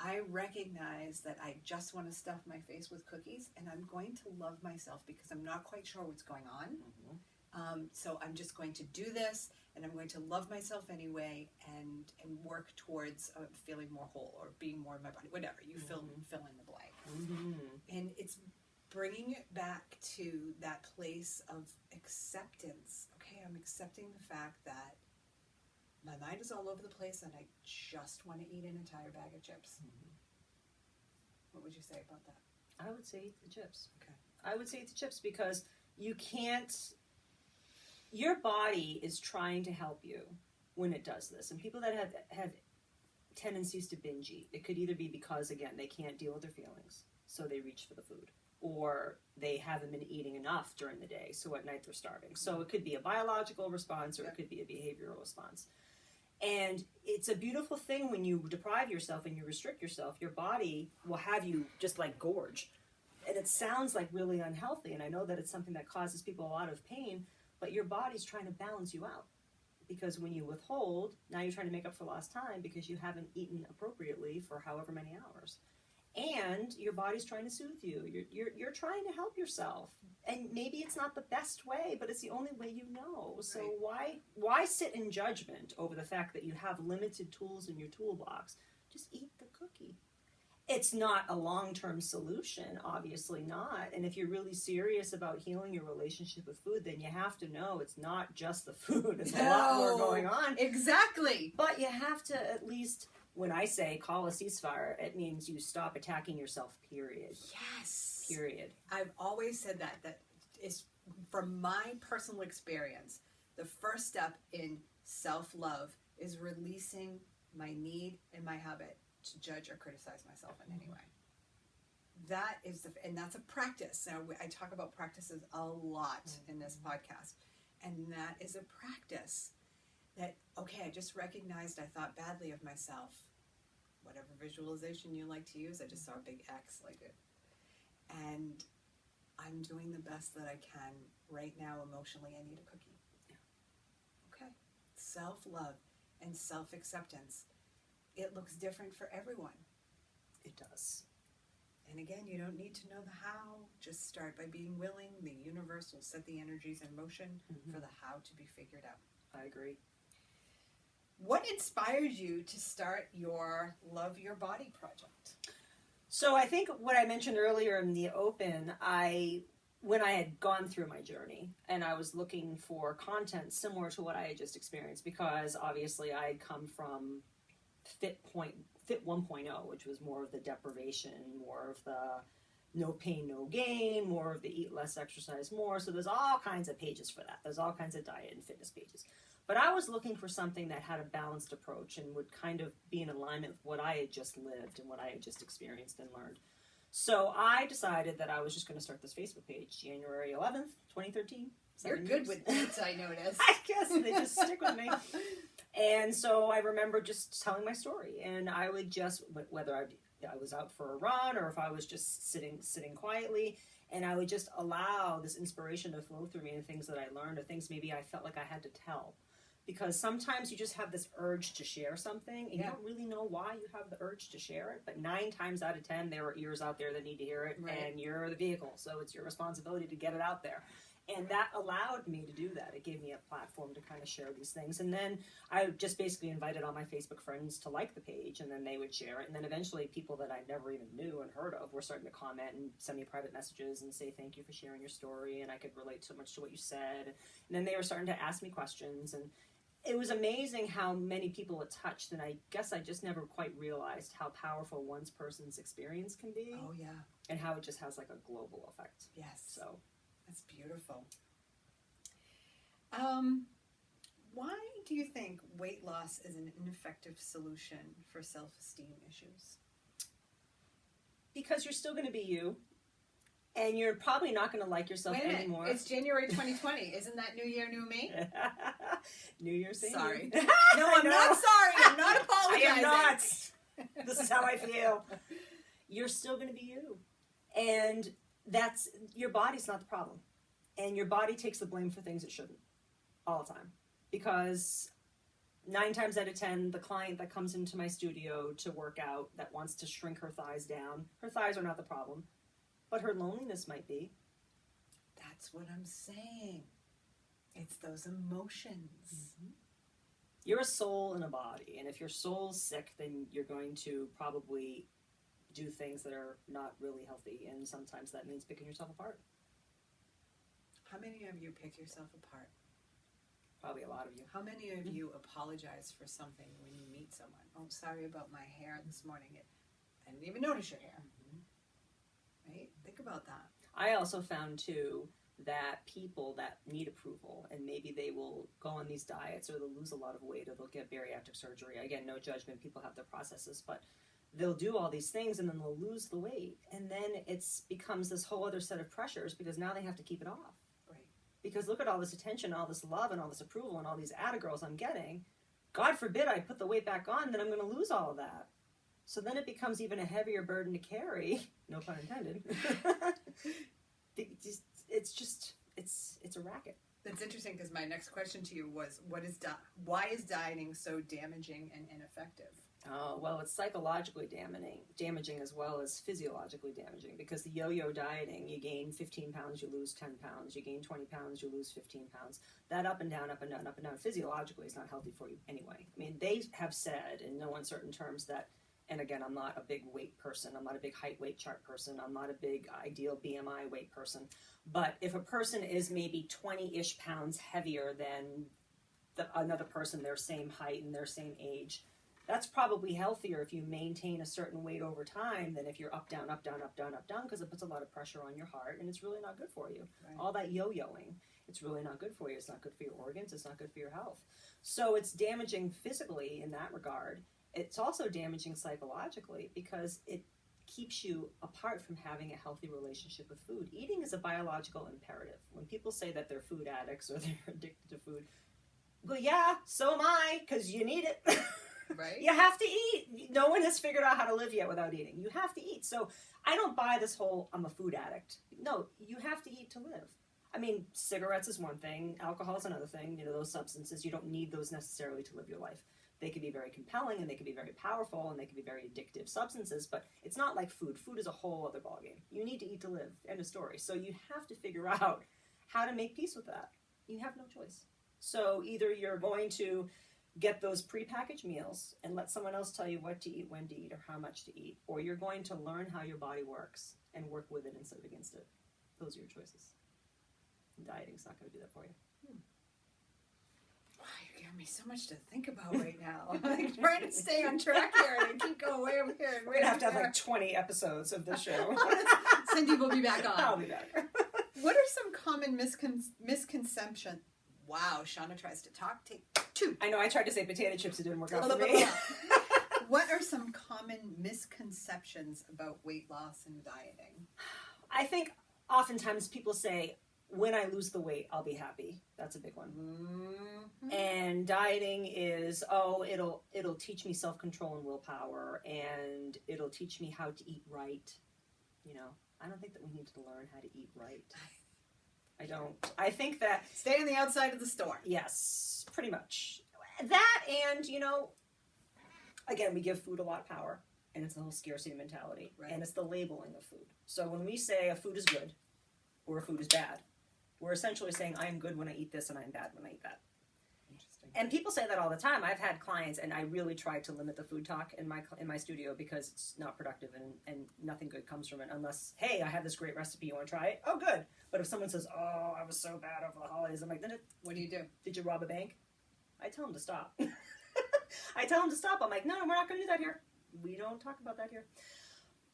I recognize that I just want to stuff my face with cookies, and I'm going to love myself because I'm not quite sure what's going on. Mm-hmm. So I'm just going to do this, and I'm going to love myself anyway, and work towards feeling more whole or being more in my body, whatever. You fill in the blank. Mm-hmm. And it's bringing it back to that place of acceptance. Okay, I'm accepting the fact that my mind is all over the place and I just want to eat an entire bag of chips. Mm-hmm. What would you say about that? I would say eat the chips. Okay. I would say eat the chips because you can't, your body is trying to help you when it does this. And people that have tendencies to binge eat, it could either be because, again, they can't deal with their feelings, so they reach for the food. Or they haven't been eating enough during the day, so at night they're starving. So it could be a biological response or it could be a behavioral response. And it's a beautiful thing when you deprive yourself and you restrict yourself, your body will have you just like gorge. And it sounds like really unhealthy, and I know that it's something that causes people a lot of pain, but your body's trying to balance you out. Because when you withhold, now you're trying to make up for lost time because you haven't eaten appropriately for however many hours. And your body's trying to soothe you. You're trying to help yourself. And maybe it's not the best way, but it's the only way you know. So why sit in judgment over the fact that you have limited tools in your toolbox? Just eat the cookie. It's not a long-term solution, obviously not. And if you're really serious about healing your relationship with food, then you have to know it's not just the food. There's a lot more going on. Exactly. But you have to at least... When I say call a ceasefire, it means you stop attacking yourself, period. Yes. Period. I've always said that is, from my personal experience, the first step in self-love is releasing my need and my habit to judge or criticize myself in any way. That is, and that's a practice. Now, I talk about practices a lot in this podcast, and that is a practice. That, okay, I just recognized I thought badly of myself. Whatever visualization you like to use, I just saw a big X like it. And I'm doing the best that I can right now emotionally. I need a cookie. Yeah. Okay. Self-love and self-acceptance. It looks different for everyone. It does. And again, you don't need to know the how. Just start by being willing. The universe will set the energies in motion for the how to be figured out. I agree. What inspired you to start your Love Your Body project? So I think what I mentioned earlier in the open, when I had gone through my journey and I was looking for content similar to what I had just experienced, because obviously I had come from Fit 1.0, which was more of the deprivation, more of the no pain, no gain, more of the eat less, exercise more. So there's all kinds of pages for that. There's all kinds of diet and fitness pages. But I was looking for something that had a balanced approach and would kind of be in alignment with what I had just lived and what I had just experienced and learned. So I decided that I was just going to start this Facebook page, January 11th, 2013. You're good with dates, I noticed. I guess they just stick with me. And so I remember just telling my story, and I would just, whether I was out for a run or if I was just sitting quietly, and I would just allow this inspiration to flow through me and things that I learned or things maybe I felt like I had to tell. Because sometimes you just have this urge to share something, and you don't really know why you have the urge to share it. But 9 times out of 10, there are ears out there that need to hear it, and you're the vehicle. So it's your responsibility to get it out there. And that allowed me to do that. It gave me a platform to kind of share these things. And then I just basically invited all my Facebook friends to like the page, and then they would share it. And then eventually people that I never even knew and heard of were starting to comment and send me private messages and say, thank you for sharing your story, and I could relate so much to what you said. And then they were starting to ask me questions, and it was amazing how many people it touched, and I guess I just never quite realized how powerful one person's experience can be. Oh, yeah. And how it just has like a global effect. Yes. So that's beautiful. Why do you think weight loss is an ineffective solution for self-esteem issues? Because you're still going to be you. And you're probably not going to like yourself anymore. It's January 2020. Isn't that New Year, New Me? New Year's Eve. Sorry. No, I'm not sorry. I'm not apologizing. I am not. This is how I feel. You're still going to be you. And that's, your body's not the problem. And your body takes the blame for things it shouldn't. All the time. Because 9 times out of 10, the client that comes into my studio to work out that wants to shrink her thighs down, her thighs are not the problem. But her loneliness might be. That's what I'm saying. It's those emotions. Mm-hmm. You're a soul in a body. And if your soul's sick, then you're going to probably do things that are not really healthy. And sometimes that means picking yourself apart. How many of you pick yourself apart? Probably a lot of you. How many of you apologize for something when you meet someone? Oh, sorry about my hair this morning. I didn't even notice your hair. Right? Think about that. I also found, too, that people that need approval, and maybe they will go on these diets or they'll lose a lot of weight or they'll get bariatric surgery. Again, no judgment. People have their processes. But they'll do all these things and then they'll lose the weight. And then it becomes this whole other set of pressures because now they have to keep it off. Right. Because look at all this attention, all this love, and all this approval and all these attagirls I'm getting. God forbid I put the weight back on, then I'm going to lose all of that. So then it becomes even a heavier burden to carry, no pun intended. It's a racket. That's interesting because my next question to you was, why is dieting so damaging and ineffective? Oh, well, it's psychologically damaging as well as physiologically damaging because the yo-yo dieting, you gain 15 pounds, you lose 10 pounds, you gain 20 pounds, you lose 15 pounds. That up and down, up and down, up and down, physiologically is not healthy for you anyway. I mean, they have said in no uncertain terms that, and again, I'm not a big weight person. I'm not a big height weight chart person. I'm not a big ideal BMI weight person. But if a person is maybe 20-ish pounds heavier than another person their same height and their same age, that's probably healthier if you maintain a certain weight over time than if you're up, down, up, down, up, down, up, down, because it puts a lot of pressure on your heart, and it's really not good for you. Right. All that yo-yoing, it's really not good for you. It's not good for your organs. It's not good for your health. So it's damaging physically in that regard. It's also damaging psychologically because it keeps you apart from having a healthy relationship with food. Eating is a biological imperative. When people say that they're food addicts or they're addicted to food, well, yeah, so am I, because you need it. Right? You have to eat. No one has figured out how to live yet without eating. You have to eat. So I don't buy this whole, I'm a food addict. No, you have to eat to live. I mean, cigarettes is one thing. Alcohol is another thing. You know, those substances, you don't need those necessarily to live your life. They can be very compelling and they can be very powerful and they can be very addictive substances, but it's not like food. Food is a whole other ballgame. You need to eat to live. End of story. So you have to figure out how to make peace with that. You have no choice. So either you're going to get those prepackaged meals and let someone else tell you what to eat, when to eat, or how much to eat, or you're going to learn how your body works and work with it instead of against it. Those are your choices. Dieting's not going to do that for you. Wow, you're giving me so much to think about right now. I'm like trying to stay on track here and I keep going way over here. And We're going to have like 20 episodes of this show. Cyndi will be back on. I'll be back. What are some common misconceptions? Wow, Shauna tries to talk. Take two. I know I tried to say potato chips. It didn't work out for me. What are some common misconceptions about weight loss and dieting? I think oftentimes people say, when I lose the weight, I'll be happy. That's a big one. Mm-hmm. And dieting is, it'll teach me self-control and willpower, and it'll teach me how to eat right. You know, I don't think that we need to learn how to eat right. I don't. I think that... Stay on the outside of the store. Yes, pretty much. That and, you know, again, we give food a lot of power, and it's the whole scarcity mentality, right. And it's the labeling of food. So when we say a food is good or a food is bad, we're essentially saying I'm good when I eat this and I'm bad when I eat that. Interesting. And people say that all the time. I've had clients, and I really try to limit the food talk in my studio because it's not productive and nothing good comes from it unless, hey, I have this great recipe, you want to try it? Oh, good. But if someone says, oh, I was so bad over the holidays, I'm like, what do you do? Did you rob a bank? I tell them to stop. I tell them to stop. I'm like, no, we're not going to do that here. We don't talk about that here.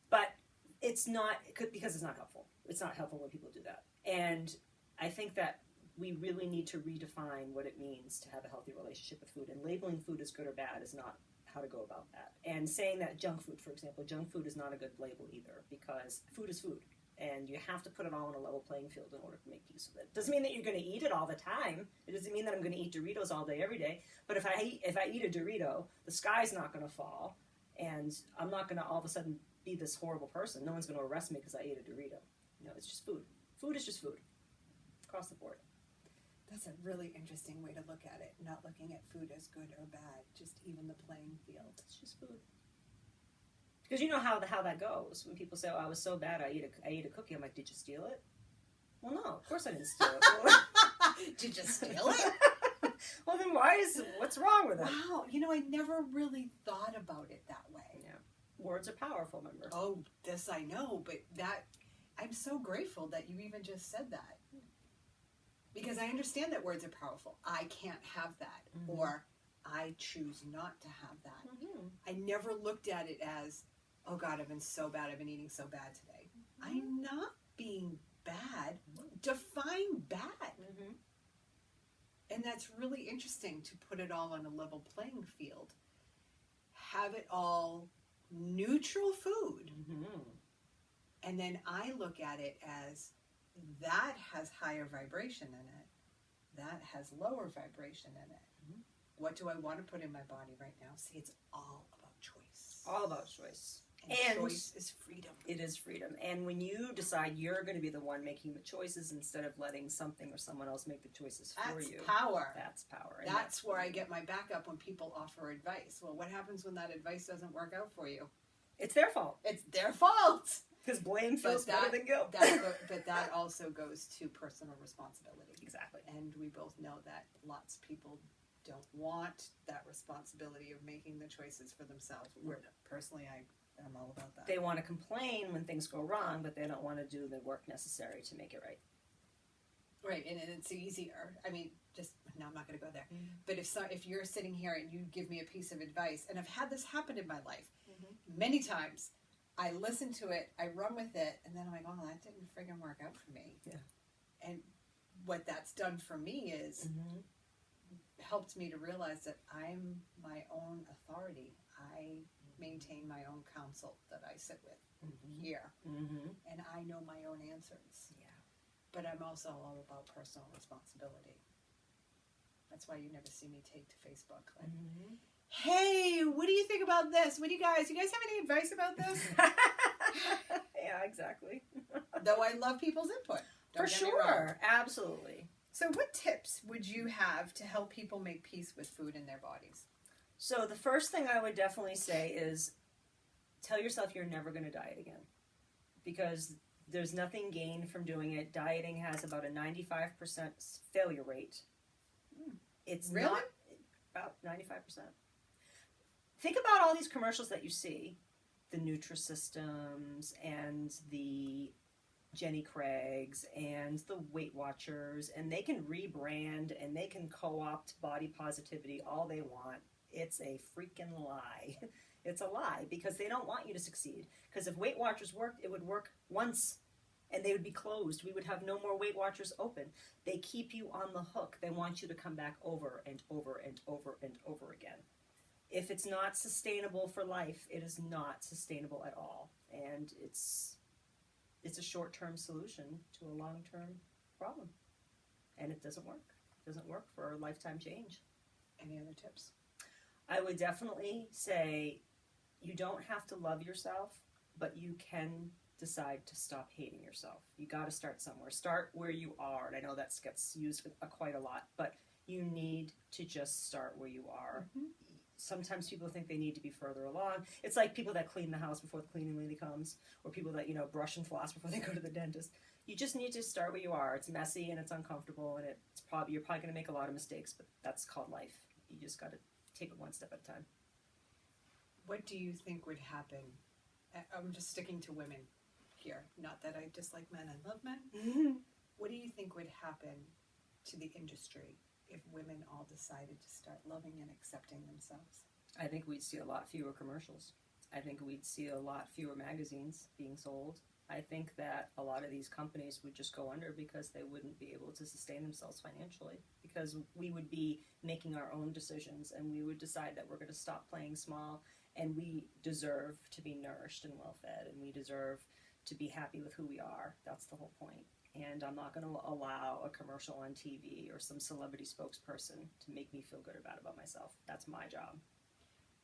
But it's not, because it's not helpful. It's not helpful when people do that. And I think that we really need to redefine what it means to have a healthy relationship with food. And labeling food as good or bad is not how to go about that. And saying that junk food, for example, junk food is not a good label either, because food is food. And you have to put it all on a level playing field in order to make peace with it. Doesn't mean that you're going to eat it all the time. It doesn't mean that I'm going to eat Doritos all day, every day. But if I eat a Dorito, the sky's not going to fall, and I'm not going to all of a sudden be this horrible person. No one's going to arrest me because I ate a Dorito. No, it's just food. Food is just food, across the board. That's a really interesting way to look at it. Not looking at food as good or bad, just even the playing field. It's just food. Because you know how that goes. When people say, oh, I was so bad, I ate a cookie. I'm like, did you steal it? Well, no, of course I didn't steal it. Did you steal it? Well, then what's wrong with it? Wow, you know, I never really thought about it that way. Yeah. Words are powerful, remember? Oh, this I know, but I'm so grateful that you even just said that. Because I understand that words are powerful. I can't have that. Mm-hmm. Or I choose not to have that. Mm-hmm. I never looked at it as, oh God, I've been so bad. I've been eating so bad today. Mm-hmm. I'm not being bad. Define bad. Mm-hmm. And that's really interesting to put it all on a level playing field. Have it all neutral food. Mm-hmm. And then I look at it as that has higher vibration in it. That has lower vibration in it. Mm-hmm. What do I want to put in my body right now? See, it's all about choice. All about choice. And choice is freedom. It is freedom. And when you decide you're going to be the one making the choices instead of letting something or someone else make the choices for you. That's power. That's power. And that's where I get my backup when people offer advice. Well, what happens when that advice doesn't work out for you? It's their fault. It's their fault. Because blame feels better than guilt. But that also goes to personal responsibility. Exactly. And we both know that lots of people don't want that responsibility of making the choices for themselves. Personally, I'm all about that. They want to complain when things go wrong, but they don't want to do the work necessary to make it right. Right, and it's easier. I mean, no, I'm not going to go there. Mm-hmm. But if you're sitting here and you give me a piece of advice, and I've had this happen in my life many times, I listen to it, I run with it, and then I'm like, oh, that didn't friggin' work out for me. Yeah. And what that's done for me is helped me to realize that I'm my own authority. I maintain my own counsel that I sit with here. Mm-hmm. And I know my own answers. Yeah. But I'm also all about personal responsibility. That's why you never see me take to Facebook. Like, hey, what do you think about this? You guys have any advice about this? Yeah, exactly. Though I love people's input. For sure. Absolutely. So what tips would you have to help people make peace with food in their bodies? So the first thing I would definitely say is tell yourself you're never going to diet again. Because there's nothing gained from doing it. Dieting has about a 95% failure rate. It's really? Not about 95%. Think about all these commercials that you see, the Nutrisystems and the Jenny Craig's and the Weight Watchers, and they can rebrand and they can co-opt body positivity all they want. It's a freaking lie. It's a lie because they don't want you to succeed. Because if Weight Watchers worked, it would work once and they would be closed. We would have no more Weight Watchers open. They keep you on the hook. They want you to come back over and over and over and over again. If it's not sustainable for life, it is not sustainable at all. And it's a short-term solution to a long-term problem. And it doesn't work. It doesn't work for lifetime change. Any other tips? I would definitely say you don't have to love yourself, but you can decide to stop hating yourself. You got to start somewhere. Start where you are. And I know that gets used quite a lot, but you need to just start where you are. Mm-hmm. Sometimes people think they need to be further along. It's like people that clean the house before the cleaning lady comes, or people that, brush and floss before they go to the dentist. You just need to start where you are. It's messy and it's uncomfortable, and you're probably going to make a lot of mistakes, but that's called life. You just got to take it one step at a time. What do you think would happen? I'm just sticking to women here. Not that I dislike men. I love men. Mm-hmm. What do you think would happen to the industry if women all decided to start loving and accepting themselves? I think we'd see a lot fewer commercials. I think we'd see a lot fewer magazines being sold. I think that a lot of these companies would just go under because they wouldn't be able to sustain themselves financially, because we would be making our own decisions, and we would decide that we're going to stop playing small, and we deserve to be nourished and well-fed, and we deserve to be happy with who we are. That's the whole point. And I'm not going to allow a commercial on TV or some celebrity spokesperson to make me feel good about myself. That's my job.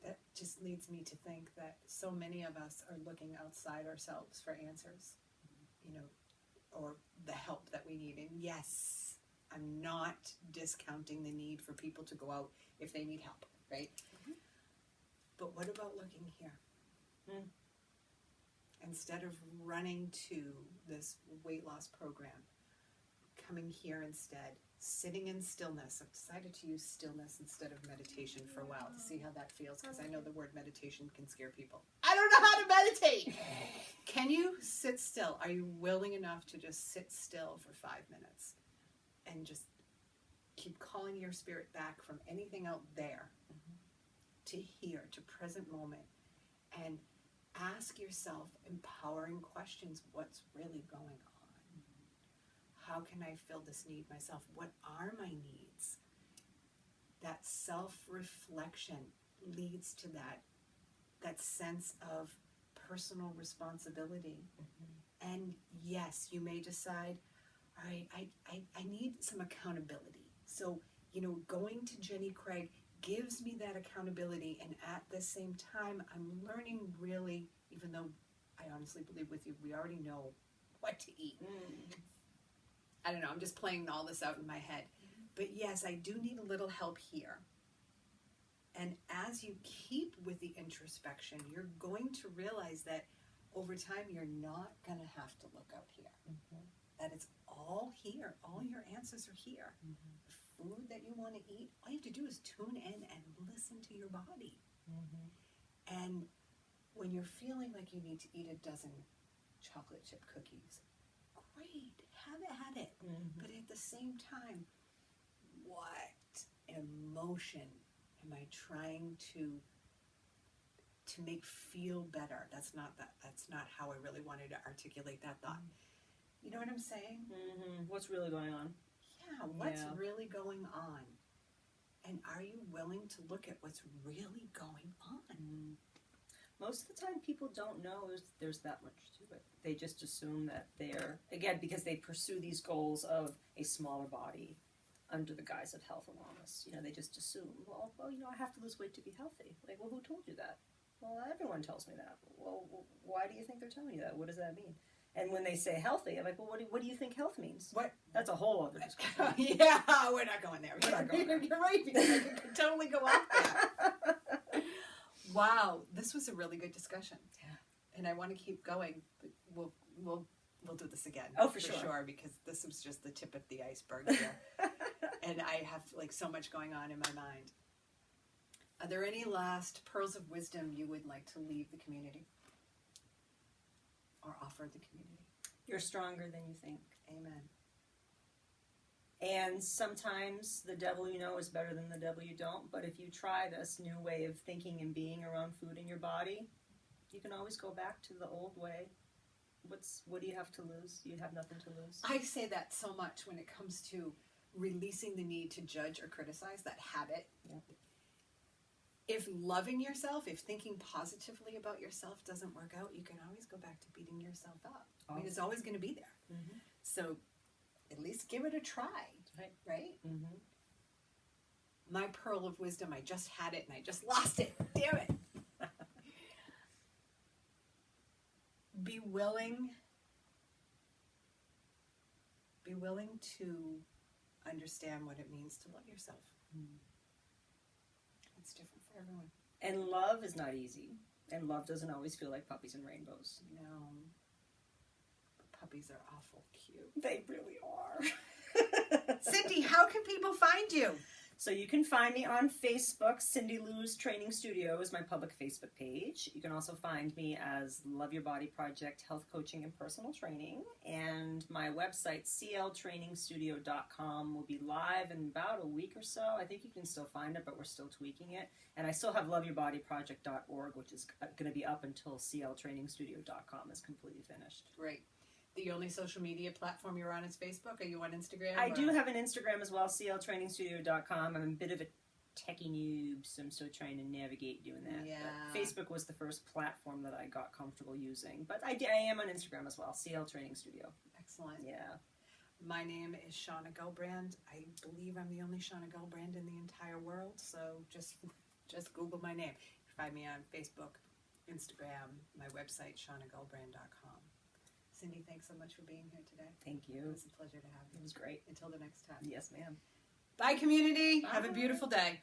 That just leads me to think that so many of us are looking outside ourselves for answers, or the help that we need. And yes, I'm not discounting the need for people to go out if they need help, right? Mm-hmm. But what about looking here? Mm. Instead of running to this weight loss program, coming here instead, sitting in stillness. I've decided to use stillness instead of meditation for a while to see how that feels, because I know the word meditation can scare people. I don't know how to meditate! Can you sit still? Are you willing enough to just sit still for 5 minutes and just keep calling your spirit back from anything out there to here, to present moment, and ask yourself empowering questions. What's really going on? How can I fill this need myself? What are my needs? That self-reflection leads to that sense of personal responsibility. Mm-hmm. And yes, you may decide, all right, I need some accountability. So, going to Jenny Craig gives me that accountability, and at the same time, I'm learning really, even though I honestly believe with you, we already know what to eat. Mm. I don't know, I'm just playing all this out in my head. But yes, I do need a little help here. And as you keep with the introspection, you're going to realize that over time, you're not going to have to look out here. Mm-hmm. That it's all here. All your answers are here. Mm-hmm. The food that you want to eat, all you have to do is tune in and listen to your body. Mm-hmm. And when you're feeling like you need to eat a dozen chocolate chip cookies, great, have at it. Mm-hmm. But at the same time, what emotion am I trying to make feel better? That's not how I really wanted to articulate that thought. Mm-hmm. You know what I'm saying? Mm-hmm. What's really going on? Yeah, what's really going on? And are you willing to look at what's really going on? Mm-hmm. Most of the time, people don't know there's that much to it. They just assume that they're, again, because they pursue these goals of a smaller body under the guise of health and wellness. They just assume, well, I have to lose weight to be healthy. Like, well, who told you that? Well, everyone tells me that. Well, why do you think they're telling you that? What does that mean? And when they say healthy, I'm like, well, what do you think health means? What? That's a whole other discussion. Yeah, we're not going there. We're not going there. You're right, because I could totally go off that. Wow, this was a really good discussion. Yeah. And I want to keep going, but we'll do this again. Oh, for sure, because this was just the tip of the iceberg here. And I have so much going on in my mind. Are there any last pearls of wisdom you would like to leave the community or offer the community? You're stronger than you think. Amen. And sometimes the devil you know is better than the devil you don't. But if you try this new way of thinking and being around food in your body, you can always go back to the old way What do you have to lose? You have nothing to lose. I say that so much when it comes to releasing the need to judge or criticize, that habit. Yep. If loving yourself, if thinking positively about yourself doesn't work out, you can always go back to beating yourself up. I mean, it's always going to be there. Mm-hmm. So at least give it a try, right? Mm-hmm. My pearl of wisdom, I just had it and I just lost it. Damn it. Be willing to understand what it means to love yourself. It's different for everyone. And love is not easy. And love doesn't always feel like puppies and rainbows. No. But puppies are awful cute. They really are. Cyndi, how can people find you? So you can find me on Facebook. Cyndi Lou's Training Studio is my public Facebook page. You can also find me as Love Your Body Project Health Coaching and Personal Training. And my website, cltrainingstudio.com, will be live in about a week or so. I think you can still find it, but we're still tweaking it. And I still have loveyourbodyproject.org, which is going to be up until cltrainingstudio.com is completely finished. Great. The only social media platform you're on is Facebook? Are you on Instagram? I do have an Instagram as well, cltrainingstudio.com. I'm a bit of a techie noob, so I'm still trying to navigate doing that. Yeah. But Facebook was the first platform that I got comfortable using. But I am on Instagram as well, CL Training Studio. Excellent. Yeah. My name is Shauna Gelbrand. I believe I'm the only Shauna Gelbrand in the entire world, so just Google my name. You can find me on Facebook, Instagram, my website, shaunagelbrand.com. Cyndi, thanks so much for being here today. Thank you. It was a pleasure to have you. It was great. Until the next time. Yes, ma'am. Bye, community. Bye. Have a beautiful day.